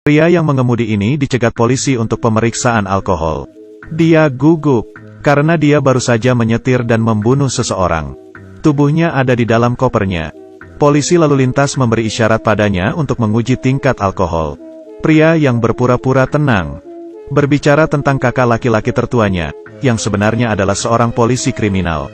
Pria yang mengemudi ini dicegat polisi untuk pemeriksaan alkohol. Dia gugup, karena dia baru saja menyetir dan membunuh seseorang. Tubuhnya ada di dalam kopernya. Polisi lalu lintas memberi isyarat padanya untuk menguji tingkat alkohol. Pria yang berpura-pura tenang, berbicara tentang kakak laki-laki tertuanya, yang sebenarnya adalah seorang polisi kriminal.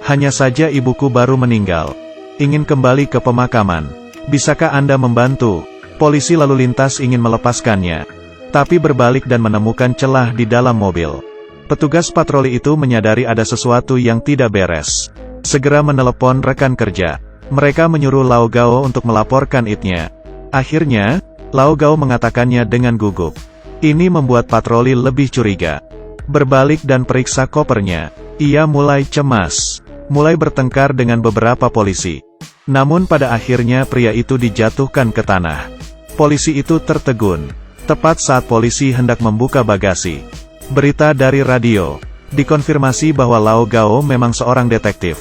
Hanya saja ibuku baru meninggal. Ingin kembali ke pemakaman. Bisakah Anda membantu? Polisi lalu lintas ingin melepaskannya, tapi berbalik dan menemukan celah di dalam mobil. Petugas patroli itu menyadari ada sesuatu yang tidak beres. Segera menelepon rekan kerja. Mereka menyuruh Lao Gao untuk melaporkan itnya. Akhirnya, Lao Gao mengatakannya dengan gugup. Ini membuat patroli lebih curiga. Berbalik dan periksa kopernya, ia mulai cemas, mulai bertengkar dengan beberapa polisi. Namun pada akhirnya pria itu dijatuhkan ke tanah. Polisi itu tertegun, tepat saat polisi hendak membuka bagasi. Berita dari radio, dikonfirmasi bahwa Lao Gao memang seorang detektif.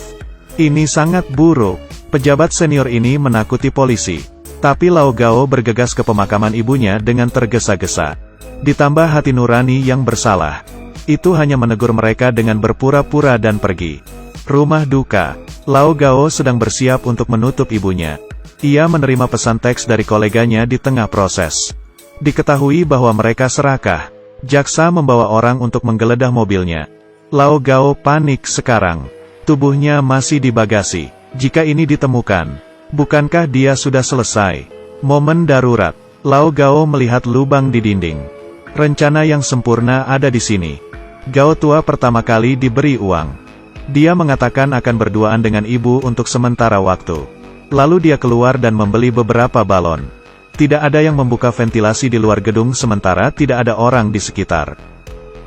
Ini sangat buruk, pejabat senior ini menakuti polisi. Tapi Lao Gao bergegas ke pemakaman ibunya dengan tergesa-gesa. Ditambah hati nurani yang bersalah. Itu hanya menegur mereka dengan berpura-pura dan pergi. Rumah duka, Lao Gao sedang bersiap untuk menutup ibunya. Ia menerima pesan teks dari koleganya di tengah proses. Diketahui bahwa mereka serakah. Jaksa membawa orang untuk menggeledah mobilnya. Lao Gao panik sekarang. Tubuhnya masih di bagasi. Jika ini ditemukan, bukankah dia sudah selesai? Momen darurat. Lao Gao melihat lubang di dinding. Rencana yang sempurna ada di sini. Gao tua pertama kali diberi uang. Dia mengatakan akan berduaan dengan ibu untuk sementara waktu. Lalu dia keluar dan membeli beberapa balon. Tidak ada yang membuka ventilasi di luar gedung sementara tidak ada orang di sekitar.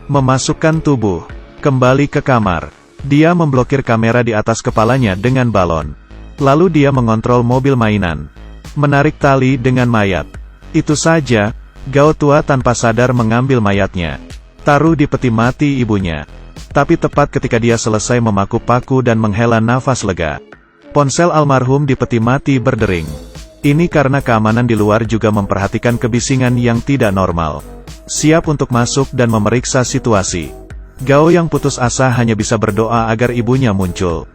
Memasukkan tubuh, kembali ke kamar. Dia memblokir kamera di atas kepalanya dengan balon. Lalu dia mengontrol mobil mainan. Menarik tali dengan mayat. Itu saja, Gao tua tanpa sadar mengambil mayatnya. Taruh di peti mati ibunya. Tapi tepat ketika dia selesai memaku paku dan menghela nafas lega, ponsel almarhum di peti mati berdering. Ini karena keamanan di luar juga memperhatikan kebisingan yang tidak normal. Siap untuk masuk dan memeriksa situasi. Gao yang putus asa hanya bisa berdoa agar ibunya muncul.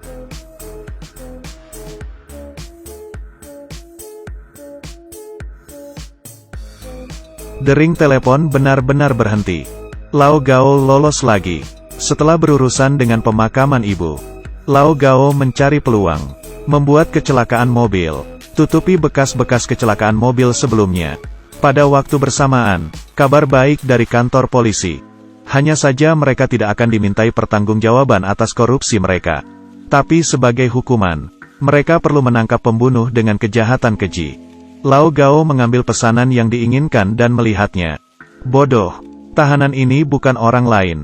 Dering telepon benar-benar berhenti. Lao Gao lolos lagi. Setelah berurusan dengan pemakaman ibu, Lao Gao mencari peluang. Membuat kecelakaan mobil. Tutupi bekas-bekas kecelakaan mobil sebelumnya. Pada waktu bersamaan, kabar baik dari kantor polisi. Hanya saja mereka tidak akan dimintai pertanggungjawaban atas korupsi mereka. Tapi sebagai hukuman, mereka perlu menangkap pembunuh dengan kejahatan keji. Lao Gao mengambil pesanan yang diinginkan dan melihatnya. Bodoh, tahanan ini bukan orang lain.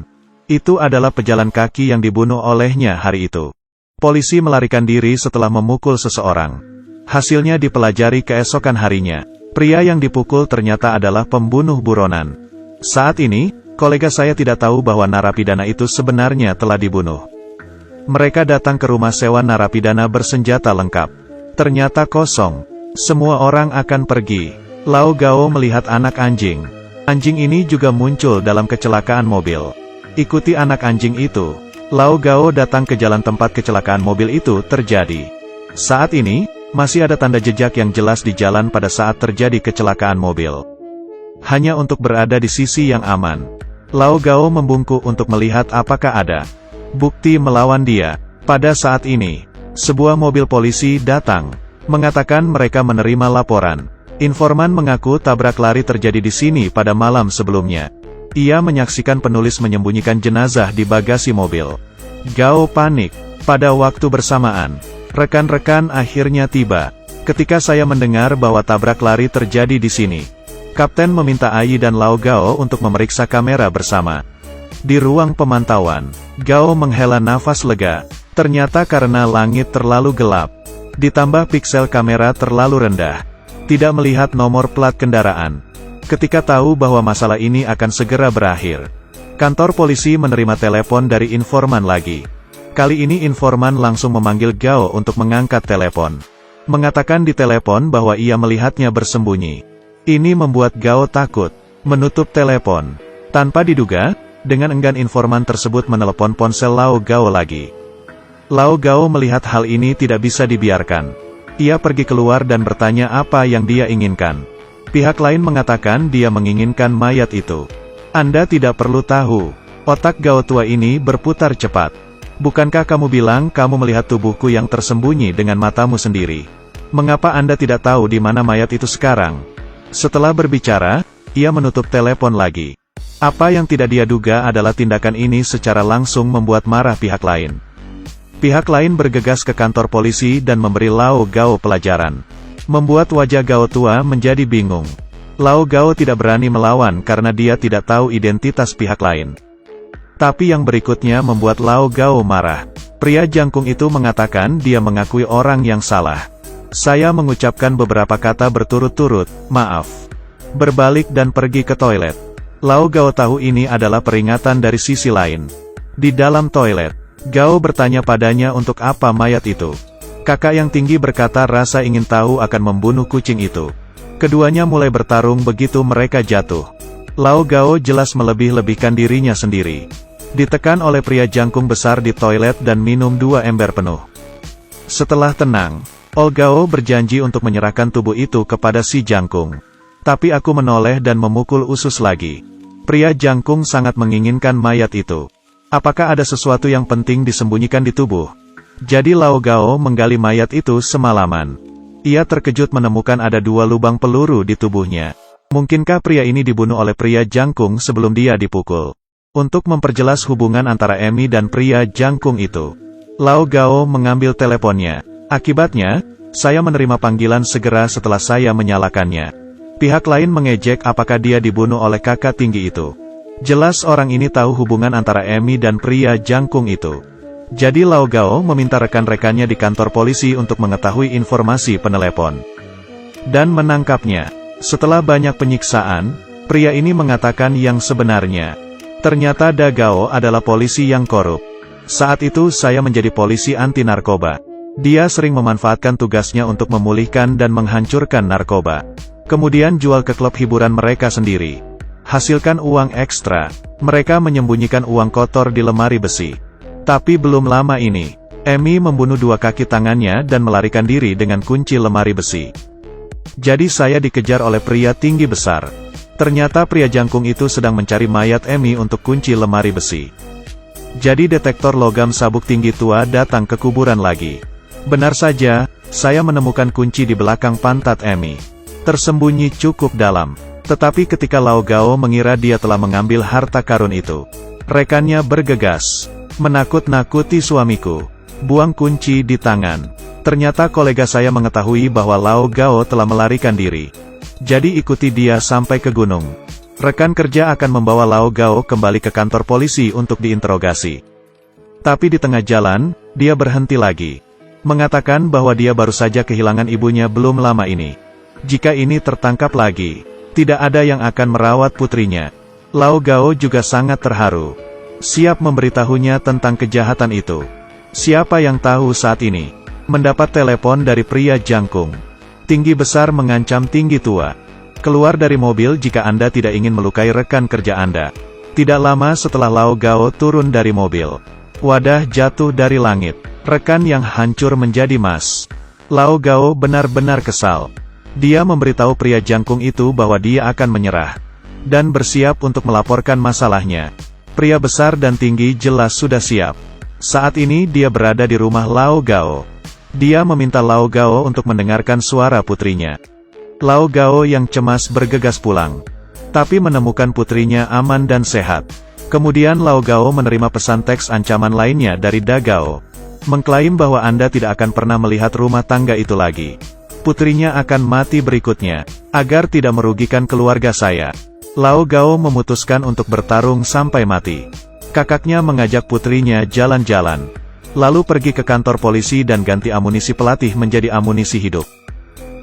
Itu adalah pejalan kaki yang dibunuh olehnya hari itu. Polisi melarikan diri setelah memukul seseorang. Hasilnya dipelajari keesokan harinya. Pria yang dipukul ternyata adalah pembunuh buronan. Saat ini, kolega saya tidak tahu bahwa narapidana itu sebenarnya telah dibunuh. Mereka datang ke rumah sewa narapidana bersenjata lengkap. Ternyata kosong. Semua orang akan pergi. Lao Gao melihat anak anjing. Anjing ini juga muncul dalam kecelakaan mobil. Ikuti anak anjing itu. Lao Gao datang ke jalan tempat kecelakaan mobil itu terjadi. Saat ini, masih ada tanda jejak yang jelas di jalan pada saat terjadi kecelakaan mobil. Hanya untuk berada di sisi yang aman, Lao Gao membungkuk untuk melihat apakah ada bukti melawan dia. Pada saat ini, sebuah mobil polisi datang, mengatakan mereka menerima laporan. Informan mengaku tabrak lari terjadi di sini pada malam sebelumnya. Ia menyaksikan penulis menyembunyikan jenazah di bagasi mobil. Gao panik. Pada waktu bersamaan, rekan-rekan akhirnya tiba. Ketika saya mendengar bahwa tabrak lari terjadi di sini, Kapten meminta Ai dan Lao Gao untuk memeriksa kamera bersama. Di ruang pemantauan, Gao menghela nafas lega. Ternyata karena langit terlalu gelap, ditambah piksel kamera terlalu rendah, tidak melihat nomor plat kendaraan. Ketika tahu bahwa masalah ini akan segera berakhir, kantor polisi menerima telepon dari informan lagi. Kali ini informan langsung memanggil Gao untuk mengangkat telepon. Mengatakan di telepon bahwa ia melihatnya bersembunyi. Ini membuat Gao takut, menutup telepon. Tanpa diduga, dengan enggan informan tersebut menelepon ponsel Lao Gao lagi. Lao Gao melihat hal ini tidak bisa dibiarkan. Ia pergi keluar dan bertanya apa yang dia inginkan. Pihak lain mengatakan dia menginginkan mayat itu. Anda tidak perlu tahu. Otak Gao tua ini berputar cepat. Bukankah kamu bilang kamu melihat tubuhku yang tersembunyi dengan matamu sendiri? Mengapa Anda tidak tahu di mana mayat itu sekarang? Setelah berbicara, ia menutup telepon lagi. Apa yang tidak dia duga adalah tindakan ini secara langsung membuat marah pihak lain. Pihak lain bergegas ke kantor polisi dan memberi Lao Gao pelajaran. Membuat wajah Gao tua menjadi bingung. Lao Gao tidak berani melawan karena dia tidak tahu identitas pihak lain. Tapi yang berikutnya membuat Lao Gao marah. Pria jangkung itu mengatakan dia mengakui orang yang salah. Saya mengucapkan beberapa kata berturut-turut, maaf. Berbalik dan pergi ke toilet. Lao Gao tahu ini adalah peringatan dari sisi lain. Di dalam toilet, Gao bertanya padanya untuk apa mayat itu. Kakak yang tinggi berkata rasa ingin tahu akan membunuh kucing itu. Keduanya mulai bertarung begitu mereka jatuh. Lao Gao jelas melebih-lebihkan dirinya sendiri. Ditekan oleh pria jangkung besar di toilet dan minum 2 ember penuh. Setelah tenang, Gao berjanji untuk menyerahkan tubuh itu kepada si jangkung. Tapi aku menoleh dan memukul usus lagi. Pria jangkung sangat menginginkan mayat itu. Apakah ada sesuatu yang penting disembunyikan di tubuh? Jadi Lao Gao menggali mayat itu semalaman. Ia terkejut menemukan ada 2 lubang peluru di tubuhnya. Mungkinkah pria ini dibunuh oleh pria jangkung sebelum dia dipukul? Untuk memperjelas hubungan antara Emi dan pria jangkung itu, Lao Gao mengambil teleponnya. Akibatnya, saya menerima panggilan segera setelah saya menyalakannya. Pihak lain mengejek apakah dia dibunuh oleh kakak tinggi itu. Jelas orang ini tahu hubungan antara Emi dan pria jangkung itu. Jadi Lao Gao meminta rekan-rekannya di kantor polisi untuk mengetahui informasi penelepon. Dan menangkapnya. Setelah banyak penyiksaan, pria ini mengatakan yang sebenarnya. Ternyata Da Gao adalah polisi yang korup. Saat itu saya menjadi polisi anti narkoba. Dia sering memanfaatkan tugasnya untuk memulihkan dan menghancurkan narkoba. Kemudian jual ke klub hiburan mereka sendiri. Hasilkan uang ekstra. Mereka menyembunyikan uang kotor di lemari besi. Tapi belum lama ini, Emi membunuh 2 kaki tangannya dan melarikan diri dengan kunci lemari besi. Jadi saya dikejar oleh pria tinggi besar. Ternyata pria jangkung itu sedang mencari mayat Emi untuk kunci lemari besi. Jadi detektor logam sabuk tinggi tua datang ke kuburan lagi. Benar saja, saya menemukan kunci di belakang pantat Emi. Tersembunyi cukup dalam. Tetapi ketika Lao Gao mengira dia telah mengambil harta karun itu, rekannya bergegas. Menakut-nakuti suamiku. Buang kunci di tangan. Ternyata kolega saya mengetahui bahwa Lao Gao telah melarikan diri. Jadi ikuti dia sampai ke gunung. Rekan kerja akan membawa Lao Gao kembali ke kantor polisi untuk diinterogasi. Tapi di tengah jalan, dia berhenti lagi. Mengatakan bahwa dia baru saja kehilangan ibunya belum lama ini. Jika ini tertangkap lagi, tidak ada yang akan merawat putrinya. Lao Gao juga sangat terharu. Siap memberitahunya tentang kejahatan itu. Siapa yang tahu saat ini? Mendapat telepon dari pria jangkung. Tinggi besar mengancam tinggi tua. Keluar dari mobil jika Anda tidak ingin melukai rekan kerja Anda. Tidak lama setelah Lao Gao turun dari mobil, wadah jatuh dari langit. Rekan yang hancur menjadi emas. Lao Gao benar-benar kesal. Dia memberitahu pria jangkung itu bahwa dia akan menyerah. Dan bersiap untuk melaporkan masalahnya. Pria besar dan tinggi jelas sudah siap. Saat ini dia berada di rumah Lao Gao. Dia meminta Lao Gao untuk mendengarkan suara putrinya. Lao Gao yang cemas bergegas pulang. Tapi menemukan putrinya aman dan sehat. Kemudian Lao Gao menerima pesan teks ancaman lainnya dari Da Gao. Mengklaim bahwa Anda tidak akan pernah melihat rumah tangga itu lagi. Putrinya akan mati berikutnya. Agar tidak merugikan keluarga saya, Lao Gao memutuskan untuk bertarung sampai mati. Kakaknya mengajak putrinya jalan-jalan. Lalu pergi ke kantor polisi dan ganti amunisi pelatih menjadi amunisi hidup.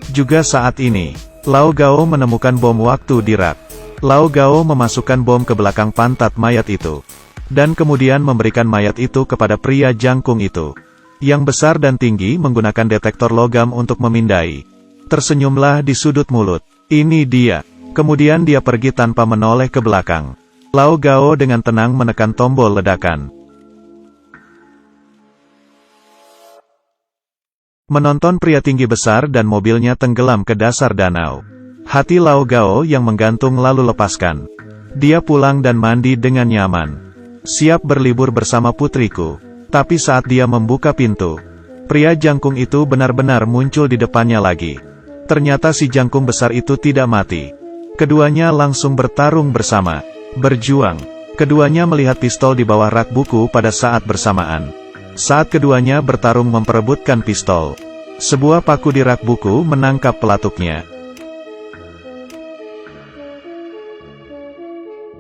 Juga saat ini, Lao Gao menemukan bom waktu di rak. Lao Gao memasukkan bom ke belakang pantat mayat itu. Dan kemudian memberikan mayat itu kepada pria jangkung itu. Yang besar dan tinggi menggunakan detektor logam untuk memindai. Tersenyumlah di sudut mulut. Ini dia. Kemudian dia pergi tanpa menoleh ke belakang. Lao Gao dengan tenang menekan tombol ledakan. Menonton pria tinggi besar dan mobilnya tenggelam ke dasar danau. Hati Lao Gao yang menggantung lalu lepaskan. Dia pulang dan mandi dengan nyaman. Siap berlibur bersama putriku. Tapi saat dia membuka pintu, pria jangkung itu benar-benar muncul di depannya lagi. Ternyata si jangkung besar itu tidak mati. Keduanya langsung bertarung bersama. Berjuang. Keduanya melihat pistol di bawah rak buku pada saat bersamaan. Saat keduanya bertarung memperebutkan pistol, sebuah paku di rak buku menangkap pelatuknya.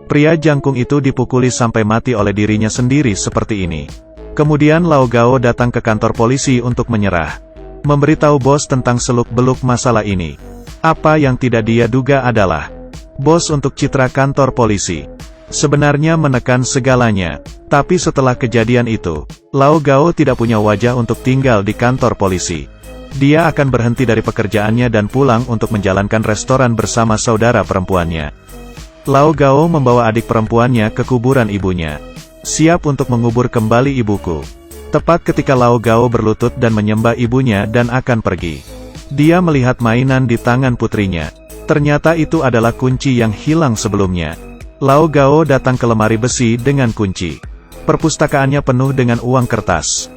Pria jangkung itu dipukuli sampai mati oleh dirinya sendiri seperti ini. Kemudian Lao Gao datang ke kantor polisi untuk menyerah. Memberitahu bos tentang seluk-beluk masalah ini. Apa yang tidak dia duga adalah, bos untuk citra kantor polisi sebenarnya menekan segalanya. Tapi setelah kejadian itu, Lao Gao tidak punya wajah untuk tinggal di kantor polisi. Dia akan berhenti dari pekerjaannya dan pulang untuk menjalankan restoran bersama saudara perempuannya. Lao Gao membawa adik perempuannya ke kuburan ibunya. Siap untuk mengubur kembali ibuku. Tepat ketika Lao Gao berlutut dan menyembah ibunya dan akan pergi, dia melihat mainan di tangan putrinya. Ternyata itu adalah kunci yang hilang sebelumnya. Lao Gao datang ke lemari besi dengan kunci. Perpustakaannya penuh dengan uang kertas.